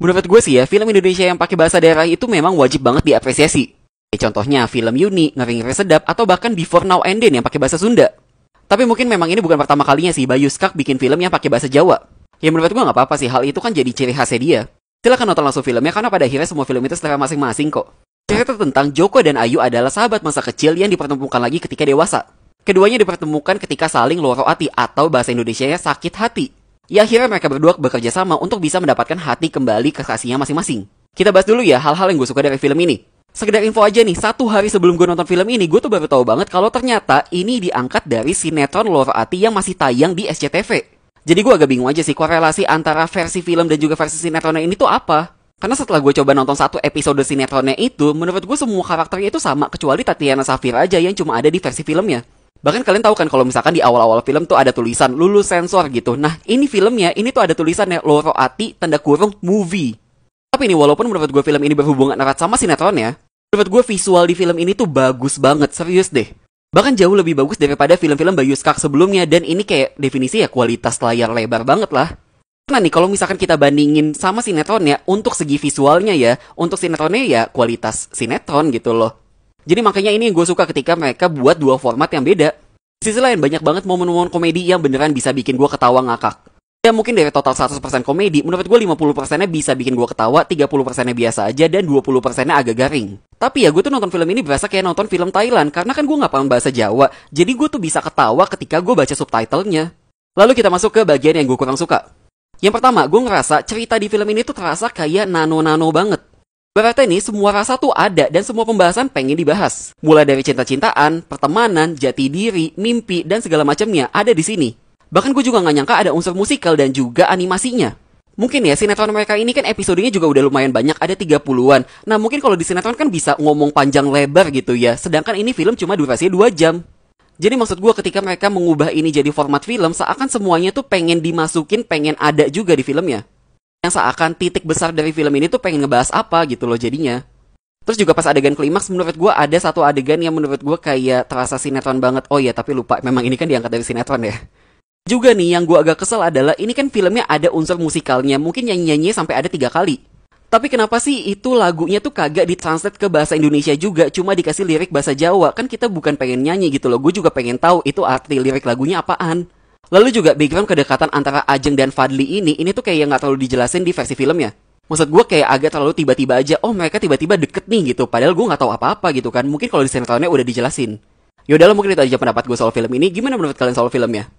Menurut gue sih ya, film Indonesia yang pakai bahasa daerah itu memang wajib banget diapresiasi. Contohnya film Yuni, Ngeri-Ngeri Sedap, atau bahkan Before Now and Then yang pakai bahasa Sunda. Tapi mungkin memang ini bukan pertama kalinya sih Bayu Skak bikin film yang pakai bahasa Jawa. Ya menurut gue nggak apa-apa sih, hal itu kan jadi ciri khasnya dia. Silakan nonton langsung filmnya karena pada akhirnya semua film itu selera masing-masing kok. Cerita tentang Joko dan Ayu adalah sahabat masa kecil yang dipertemukan lagi ketika dewasa. Keduanya dipertemukan ketika saling loro hati atau bahasa Indonesianya sakit hati. Ya akhirnya mereka berdua bekerja sama untuk bisa mendapatkan hati kembali ke kasihnya masing-masing. Kita bahas dulu ya hal-hal yang gue suka dari film ini. Sekedar info aja nih, 1 hari sebelum gue nonton film ini, gue tuh baru tahu banget kalau ternyata ini diangkat dari sinetron Loro Ati yang masih tayang di SCTV. Jadi gue agak bingung aja sih korelasi antara versi film dan juga versi sinetronnya ini tuh apa. Karena setelah gue coba nonton 1 episode sinetronnya itu, menurut gue semua karakternya itu sama kecuali Tatiana Safira aja yang cuma ada di versi filmnya. Bahkan kalian tahu kan kalau misalkan di awal-awal film tuh ada tulisan lulus sensor gitu. Nah ini filmnya, ini tuh ada tulisannya Loro Ati tanda kurung movie. Tapi nih walaupun menurut gue film ini berhubungan erat sama sinetronnya, menurut gue visual di film ini tuh bagus banget, serius deh. Bahkan jauh lebih bagus daripada film-film Bayu Skak sebelumnya. Dan ini kayak definisi ya kualitas layar lebar banget lah. Nah nih kalau misalkan kita bandingin sama sinetronnya, untuk segi visualnya ya, untuk sinetronnya ya kualitas sinetron gitu loh. Jadi makanya ini yang gue suka ketika mereka buat 2 format yang beda. Di sisi lain banyak banget momen-momen komedi yang beneran bisa bikin gue ketawa ngakak. Ya mungkin dari total 100% komedi, menurut gue 50%-nya bisa bikin gue ketawa, 30%-nya biasa aja, dan 20%-nya agak garing. Tapi ya gue tuh nonton film ini berasa kayak nonton film Thailand, karena kan gue gak paham bahasa Jawa, jadi gue tuh bisa ketawa ketika gue baca subtitlenya. Lalu kita masuk ke bagian yang gue kurang suka. Yang pertama, gue ngerasa cerita di film ini tuh terasa kayak nano-nano banget. Berarti nih semua rasa tuh ada dan semua pembahasan pengen dibahas. Mulai dari cinta-cintaan, pertemanan, jati diri, mimpi, dan segala macamnya ada di sini. Bahkan gue juga gak nyangka ada unsur musikal dan juga animasinya. Mungkin ya sinetron mereka ini kan episodenya juga udah lumayan banyak, ada 30-an. Nah mungkin kalau di sinetron kan bisa ngomong panjang lebar gitu ya. Sedangkan ini film cuma durasinya 2 jam. Jadi maksud gue ketika mereka mengubah ini jadi format film, seakan semuanya tuh pengen dimasukin, pengen ada juga di filmnya. Yang seakan titik besar dari film ini tuh pengen ngebahas apa gitu loh jadinya. Terus juga pas adegan klimaks menurut gue ada satu adegan yang menurut gue kayak terasa sinetron banget. Oh iya tapi lupa, memang ini kan diangkat dari sinetron ya. Juga nih yang gue agak kesel adalah ini kan filmnya ada unsur musikalnya, mungkin nyanyi-nyanyinya sampai ada 3 kali. Tapi kenapa sih itu lagunya tuh kagak ditranslate ke bahasa Indonesia juga, cuma dikasih lirik bahasa Jawa? Kan kita bukan pengen nyanyi gitu loh, gue juga pengen tahu itu arti lirik lagunya apaan. Lalu juga background kedekatan antara Ajeng dan Fadli ini tuh kayak nggak terlalu dijelasin di versi filmnya. Maksud gue kayak agak terlalu tiba-tiba aja, oh mereka tiba-tiba deket nih gitu, padahal gue nggak tahu apa-apa gitu kan. Mungkin kalau di sinetronnya udah dijelasin. Yaudahlah mungkin itu aja pendapat gue soal film ini. Gimana menurut kalian soal filmnya?